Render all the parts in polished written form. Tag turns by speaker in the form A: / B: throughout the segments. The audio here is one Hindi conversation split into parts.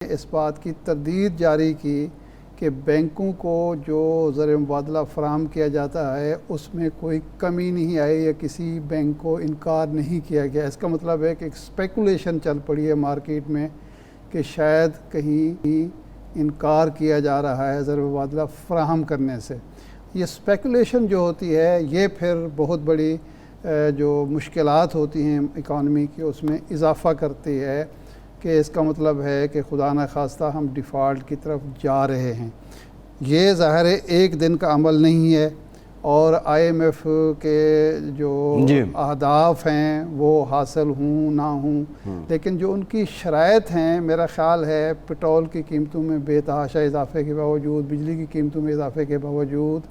A: इस बात की तरदीद जारी की कि बैंकों को जो ज़र मुबादला फ़राहम किया जाता है उसमें कोई कमी नहीं आई या किसी बैंक को इनकार नहीं किया गया। इसका मतलब है कि एक स्पेकुलेशन चल पड़ी है मार्केट में कि शायद कहीं इनकार किया जा रहा है ज़र मुबादला फ़राहम करने से। ये स्पेकुलेशन जो होती है ये फिर बहुत बड़ी जो मुश्किलात होती हैं इकॉनमी की उसमें इजाफ़ा करती है कि इसका मतलब है कि खुदा न खास्ता हम डिफ़ॉल्ट की तरफ जा रहे हैं। ये ज़ाहिर है एक दिन का अमल नहीं है और IMF के जो अहदाफ हैं वो हासिल हों ना हों, लेकिन जो उनकी शराइत हैं मेरा ख़्याल है पेट्रोल की कीमतों में बेतहाशा इजाफ़े के बावजूद, बिजली की कीमतों में इजाफ़े के बावजूद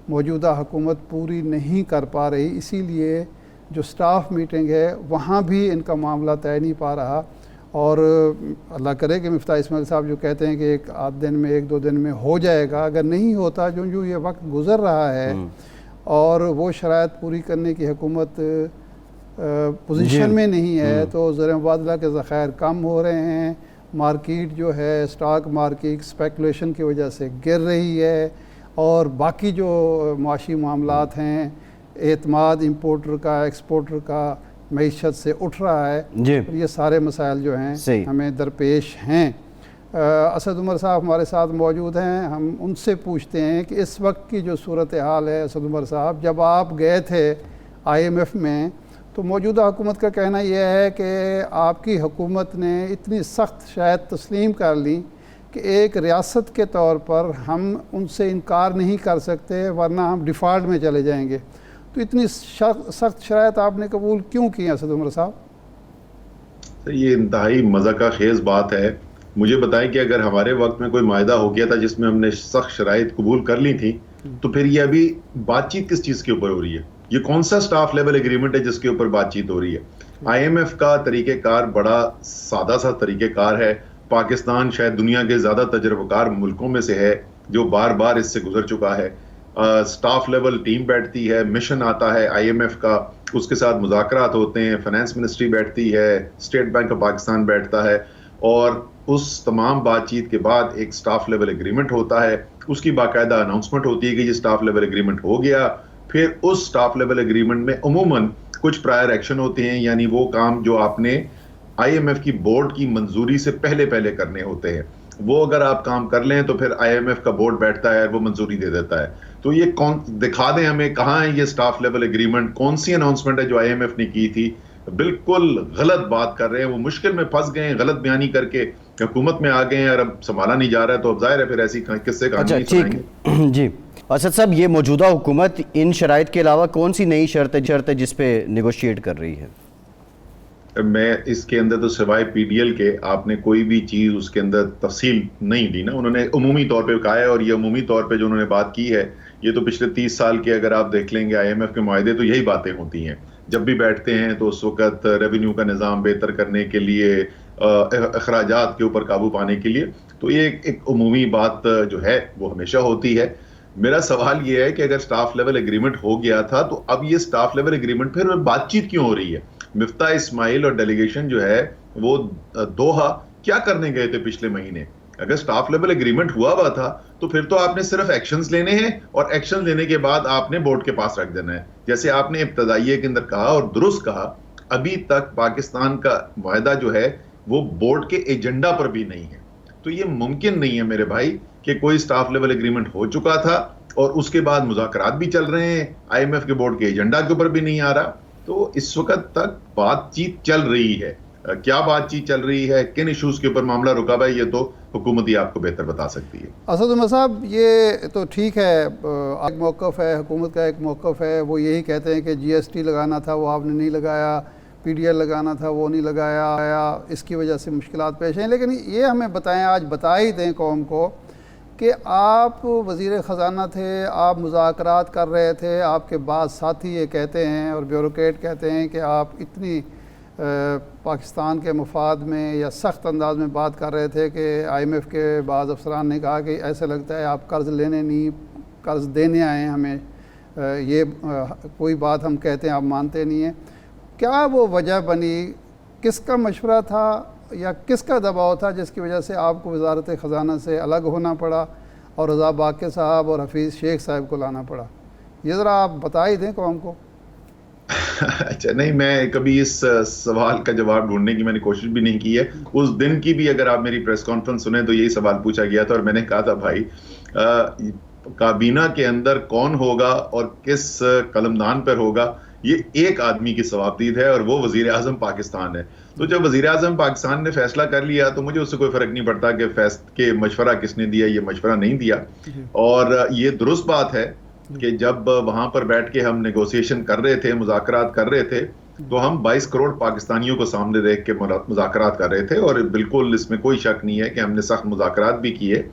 A: मौजूदा हुकूमत पूरी नहीं कर पा रही। इसीलिए जो स्टाफ मीटिंग है वहाँ भी इनका मामला तय नहीं पा रहा। और अल्लाह करे कि मिफ्ता इस्माइल साहब जो कहते हैं कि एक आध दिन में एक दो दिन में हो जाएगा, अगर नहीं होता जो जो ये वक्त गुज़र रहा है और वो शराइत पूरी करने की हुकूमत पोजीशन में नहीं है तो ज़र मुबादला के ज़ख़ायर कम हो रहे हैं। मार्केट जो है स्टॉक मार्केट स्पेकुलेशन की वजह से गिर रही है और बाकी जो माशी मामलात हैं, एतमाद इंपोर्टर का एक्सपोर्टर का मईशत से उठ रहा है, और ये सारे मसाइल जो हैं हमें दरपेश हैं। असद उमर साहब हमारे साथ मौजूद हैं, हम उनसे पूछते हैं कि इस वक्त की जो सूरत हाल है। असद उमर साहब, जब आप गए थे IMF में तो मौजूदा हुकूमत का कहना यह है कि आपकी हुकूमत ने इतनी सख्त शायद तस्लीम कर ली कि एक रियासत के तौर पर हम उनसे इनकार नहीं कर सकते वरना हम डिफ़ॉल्ट में चले जाएंगे। तो इतनी सख्त शराइत आपने कबूल क्यों की असद उमर साहब?
B: ये इंतहाई मज़ाक़ खेज़ बात है। मुझे बताएं कि अगर हमारे वक्त में कोई मायदा हो गया था जिसमें हमने सख्त शराइत कबूल कर ली थी, तो फिर ये अभी बातचीत किस चीज़ के ऊपर हो रही है? ये कौन सा स्टाफ लेवल एग्रीमेंट है जिसके ऊपर बातचीत हो रही है? IMF का तरीक़ेकार बड़ा सादा सा तरीक़ेकार है। पाकिस्तान शायद दुनिया के ज़्यादा तजर्बाकार मुल्कों में से है जो बार बार इससे गुजर चुका है। स्टाफ लेवल टीम बैठती है, मिशन आता है IMF का, उसके साथ मुज़ाकरात होते हैं, फाइनेंस मिनिस्ट्री बैठती है, स्टेट बैंक ऑफ पाकिस्तान बैठता है और उस तमाम बातचीत के बाद एक स्टाफ लेवल एग्रीमेंट होता है। उसकी बाकायदा अनाउंसमेंट होती है कि ये स्टाफ लेवल एग्रीमेंट हो गया। फिर उस स्टाफ लेवल एग्रीमेंट में अमूमन कुछ प्रायर एक्शन होते हैं, यानी वो काम जो आपने IMF की बोर्ड की मंजूरी से पहले पहले करने होते हैं, वो अगर आप काम कर लें तो फिर IMF का बोर्ड बैठता है, वो मंजूरी दे देता है। तो ये कौन, दिखा दें हमें कहाँ है ये स्टाफ लेवल एग्रीमेंट, कौन सी अनाउंसमेंट है जो IMF ने की थी? बिल्कुल गलत बात कर रहे हैं, वो मुश्किल में फंस गए हैं, गलत बयानी करके हुकूमत में आ गए हैं और अब संभाला नहीं जा रहा है। तो अब जाहिर है फिर ऐसी किस्से कहानी
C: सुनाएंगे। जी असद साहब, ये मौजूदा हुकूमत इन शराइत के अलावा कौन सी नई शर्त है जिस पे नेगोशिएट कर रही है?
B: मैं इसके अंदर तो सिवाय PDL के आपने कोई भी चीज़ उसके अंदर तफसील नहीं दी ना। उन्होंने उमूमी तौर पे कहा है और ये उमूमी तौर पे जो उन्होंने बात की है ये तो पिछले 30 साल के अगर आप देख लेंगे IMF के मुआहदे तो यही बातें होती हैं। जब भी बैठते हैं तो उस वक्त रेवेन्यू का निज़ाम बेहतर करने के लिए, अखराजात के ऊपर काबू पाने के लिए, तो ये एक उमूमी बात जो है वो हमेशा होती है। मेरा सवाल ये है कि अगर स्टाफ लेवल एग्रीमेंट हो गया था तो अब ये स्टाफ लेवल एग्रीमेंट फिर बातचीत क्यों हो रही है? मिफ्ता इस्माइल और डेलीगेशन जो है वो दोहा क्या करने गए थे पिछले महीने? अगर स्टाफ लेवल एग्रीमेंट हुआ था तो फिर तो आपने सिर्फ एक्शंस लेने हैं और एक्शन लेने के बाद आपने बोर्ड के पास रख देना है। जैसे आपने इब्तदाइये के अंदर कहा और दुरुस्त कहा, अभी तक पाकिस्तान का मुआहदा जो है वो बोर्ड के एजेंडा पर भी नहीं है। तो ये मुमकिन नहीं है मेरे भाई कि कोई स्टाफ लेवल एग्रीमेंट हो चुका था और उसके बाद मुज़ाकरात भी चल रहे हैं, IMF के बोर्ड के एजेंडा के ऊपर भी नहीं आ रहा। तो इस वक्त तक बातचीत चल रही है। क्या बातचीत चल रही है, किन इश्यूज के ऊपर मामला रुका हुआ है, ये तो हुकूमत ही आपको बेहतर बता सकती है।
A: असद उमर साहब, ये तो ठीक है, एक मौक़िफ़ है, हुकूमत का एक मौक़िफ़ है, वो यही कहते हैं कि GST लगाना था वो आपने नहीं लगाया, PDL लगाना था वो नहीं लगाया, इसकी वजह से मुश्किलात पेश हैं। लेकिन ये हमें बताएं, आज बता ही दें कौम को कि आप वज़ीर ख़जाना थे, आप मुज़ाकरात कर रहे थे, आपके बाद साथी ये कहते हैं और ब्यूरोक्रेट कहते हैं कि आप इतनी पाकिस्तान के मफाद में या सख्त अंदाज में बात कर रहे थे कि IMF के बाज़ अफसरान ने कहा कि ऐसा लगता है आप कर्ज़ लेने नहीं कर्ज़ देने आए हैं हमें, ये कोई बात हम कहते हैं आप मानते नहीं हैं। क्या वो वजह बनी, किसका मशवरा था, या किसका दबाव था जिसकी वजह से आपको वजारत ख़जाना से अलग होना पड़ा और रज़ा बाक़ी साहब और हफीज़ शेख साहब को लाना पड़ा? ये ज़रा आप बता ही दें कौम को।
B: अच्छा, नहीं, मैं कभी इस सवाल का जवाब ढूंढने की मैंने कोशिश भी नहीं की है। उस दिन की भी अगर आप मेरी प्रेस कॉन्फ्रेंस सुने तो यही सवाल पूछा गया था और मैंने कहा था भाई काबीना के अंदर कौन होगा और किस कलमदान पर होगा, ये एक आदमी की सवाबदीद है और वो वजीर आजम पाकिस्तान है। तो जब वजीर आजम पाकिस्तान ने फैसला कर लिया तो मुझे उससे कोई फर्क नहीं पड़ता कि मशवरा किसने दिया, ये मशवरा नहीं दिया। और ये दुरुस्त बात है कि जब वहां पर बैठ के हम नेगोशिएशन कर रहे थे, मुज़ाकरात कर रहे थे, तो हम 22 करोड़ पाकिस्तानियों को सामने देख के मुज़ाकरात कर रहे थे और बिल्कुल इसमें कोई शक नहीं है कि हमने सख्त मुज़ाकरात भी किए।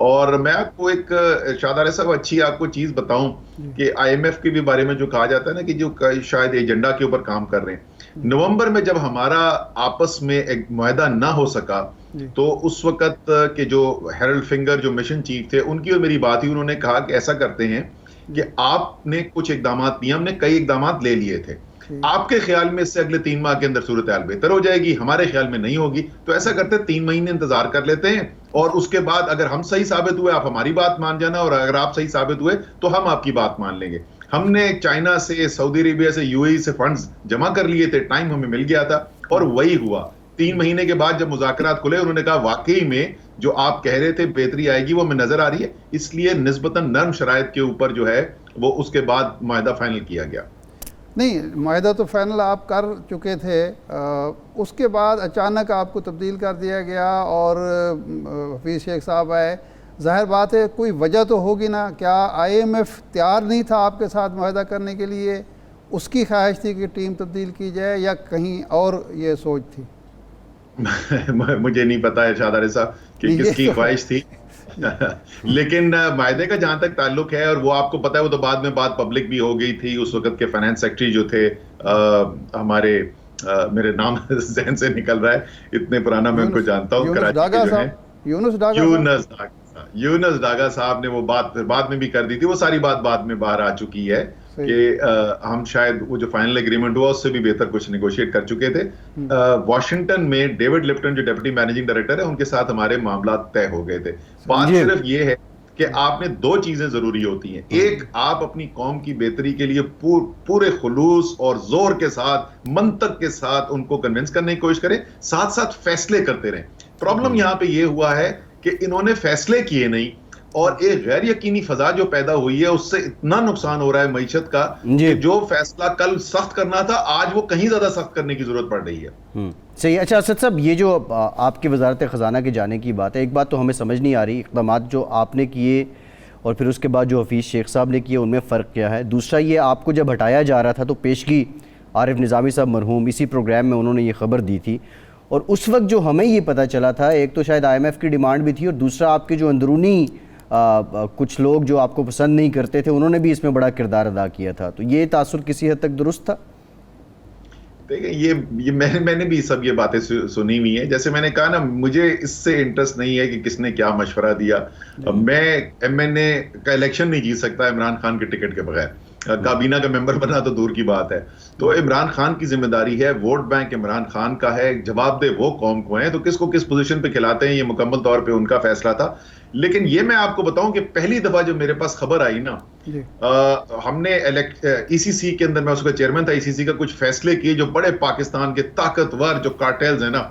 B: और मैं आपको एक शादार साहब अच्छी आपको चीज बताऊं कि IMF के भी बारे में जो कहा जाता है ना कि जो शायद एजेंडा के ऊपर काम कर रहे हैं, नवंबर में जब हमारा आपस में एक मुआहदा ना हो सका तो उस वक्त के जो हेरल्ड फिंगर जो मिशन चीफ थे उनकी और मेरी बात हुई। उन्होंने कहा कि ऐसा करते हैं कि आपने कुछ इकदाम लिए, हमने कई इकदाम ले लिए थे, आपके ख्याल में इससे अगले 3 माह के अंदर सूरत हाल बेहतर हो जाएगी, हमारे ख्याल में नहीं होगी, तो ऐसा करते 3 महीने इंतजार कर लेते हैं और उसके बाद अगर हम सही साबित हुए आप हमारी बात मान जाना और अगर आप सही साबित हुए तो हम आपकी बात मान लेंगे। हमने चाइना से, सऊदी अरेबिया से, UAE से फंड्स जमा कर लिए थे, टाइम हमें मिल गया था और वही हुआ। 3 महीने के बाद जब मुज़ाकरात खुले उन्होंने कहा वाकई में जो आप कह रहे थे बेहतरी आएगी वो हमें नजर आ रही है, इसलिए निस्बतन नर्म शराइत के ऊपर जो है वो उसके बाद मुआहदा फाइनल किया गया।
A: नहीं, मुआहदा तो फाइनल आप कर चुके थे, उसके बाद अचानक आपको तब्दील कर दिया गया और हफीज़ शेख साहब आए। ज़ाहिर बात है कोई वजह तो होगी ना, क्या IMF तैयार नहीं था आपके साथ मुआहदा करने के लिए, उसकी ख्वाहिश थी कि टीम तब्दील की जाए या कहीं और ये सोच थी?
B: मुझे नहीं पता है शादार साहब कि किसकी ख्वाहिश थी लेकिन मायदे का जहां तक ताल्लुक है, और वो आपको पता है वो तो बाद में बात पब्लिक भी हो गई थी, उस वक्त के फाइनेंस सेक्रेटरी जो थे हमारे मेरे नाम जहन से निकल रहा है, इतने पुराना मैं उनको जानता हूँ, कराची के जो है यूनुस डागा साहब ने वो बात फिर बाद में भी कर दी थी। वो सारी बात बाद में बाहर आ चुकी है कि हम शायद वो जो फाइनल एग्रीमेंट हुआ उससे भी बेहतर कुछ नेगोशिएट कर चुके थे। वॉशिंगटन में डेविड लिप्टन जो डेप्यूटी मैनेजिंग डायरेक्टर है उनके साथ हमारे मामला तय हो गए थे। बात सिर्फ ये है कि आपने 2 चीजें जरूरी होती हैं, एक आप अपनी कौम की बेहतरी के लिए पूरे खुलूस और जोर के साथ, मंतक के साथ उनको कन्विंस करने की कोशिश करें, साथ साथ फैसले करते रहें। प्रॉब्लम यहां पे ये हुआ है कि इन्होंने फैसले किए नहीं और एक गैर यकीनी फजा जो पैदा हुई है उससे इतना नुकसान हो रहा है मईशत का कि जो फैसला कल सख्त करना था आज वो कहीं ज्यादा सख्त करने की जरूरत पड़ रही है।
C: सही। अच्छा असद साहब, ये जो आपकी वजारत ख़जाना के जाने की बात है, एक बात तो हमें समझ नहीं आ रही, इक़दाम जो आपने किए और फिर उसके बाद जो हफीज़ शेख साहब ने किए उनमें फ़र्क क्या है? दूसरा, ये आपको जब हटाया जा रहा था तो पेशगी आरिफ निज़ामी साहब मरहूम इसी प्रोग्राम में उन्होंने ये खबर दी थी और उस वक्त जो हमें ये पता चला था, एक तो शायद IMF की डिमांड भी थी और दूसरा आपके जो अंदरूनी कुछ लोग जो आपको पसंद नहीं करते थे उन्होंने भी इसमें बड़ा किरदार अदा किया था, तो ये तासुर किसी हद तक दुरुस्त था?
B: देखिए ये मैंने भी सब ये बातें सुनी हुई हैं। जैसे मैंने कहा ना, मुझे इससे इंटरेस्ट नहीं है कि किसने क्या मशवरा दिया। मैं MNA का इलेक्शन नहीं जीत सकता इमरान खान के टिकट के बगैर, काबीना का मेंबर बना तो दूर की बात है। तो इमरान खान की जिम्मेदारी है, वोट बैंक इमरान खान का है, जवाब दे वो कौम को है, तो किसको किस पोजीशन पे खिलाते हैं ये मुकम्मल तौर पे उनका फैसला था। लेकिन ये मैं आपको बताऊं कि पहली दफा जब मेरे पास खबर आई ना, हमने ECC के अंदर, मैं उसका चेयरमैन था ECC का, कुछ फैसले किए जो बड़े पाकिस्तान के ताकतवर जो कार्टेल्स है ना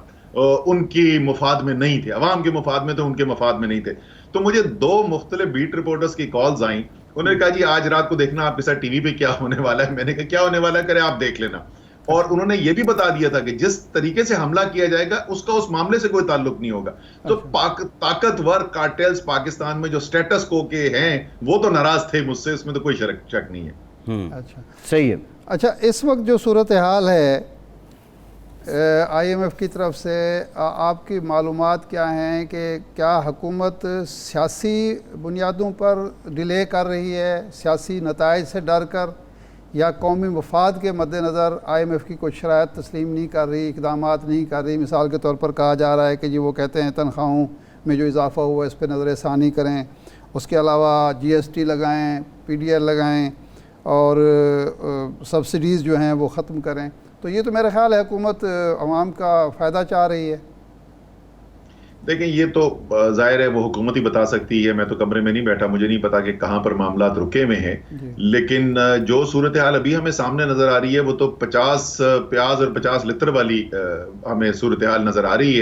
B: उनकी मुफाद में नहीं थे, अवाम के मुफाद में थे, उनके मुफाद में नहीं थे। तो मुझे 2 मुख्तलिफ बीट रिपोर्टर्स की कॉल्स आई, उन्होंने कहा जी आज रात को देखना आपके साथ टीवी पे क्या होने वाला है। मैंने कहा क्या होने वाला है, करे आप देख लेना। और उन्होंने ये भी बता दिया था कि जिस तरीके से हमला किया जाएगा उसका उस मामले से कोई ताल्लुक नहीं होगा। तो ताकतवर कार्टेल्स पाकिस्तान में जो स्टेटस को के हैं वो तो नाराज थे मुझसे, इसमें तो कोई शक नहीं है।
A: अच्छा,
C: सही है।
A: अच्छा, इस वक्त जो सूरत हाल है IMF की तरफ से आपकी मालूमात क्या हैं कि क्या हुकूमत सियासी बुनियादों पर डिले कर रही है, सियासी नताइज से डर कर, या कौमी मफाद के मद्देनज़र IMF की कुछ शराइत तस्लीम नहीं कर रही, इक़दाम नहीं कर रही? मिसाल के तौर पर कहा जा रहा है कि जी वो कहते हैं तनख्वाहों में जो इजाफ़ा हुआ इस पर नज़र षानी करें, उसके अलावा GST लगाएँ, PDL लगाएँ और सब्सिडीज़ जो हैं वो ख़त्म करें। तो ये तो मेरा ख्याल है हुकूमत अवाम का फ़ायदा चाह रही है।
B: देखें, ये तो जाहिर है वो हुकूमत ही बता सकती है, मैं तो कमरे में नहीं बैठा, मुझे नहीं पता कि कहाँ पर मामलात रुके हुए हैं।
A: जी।
B: लेकिन जो सूरत हाल अभी हमें सामने नजर आ रही है वो तो 50 प्याज और 50 लिटर वाली हमें सूरत हाल नजर आ रही है।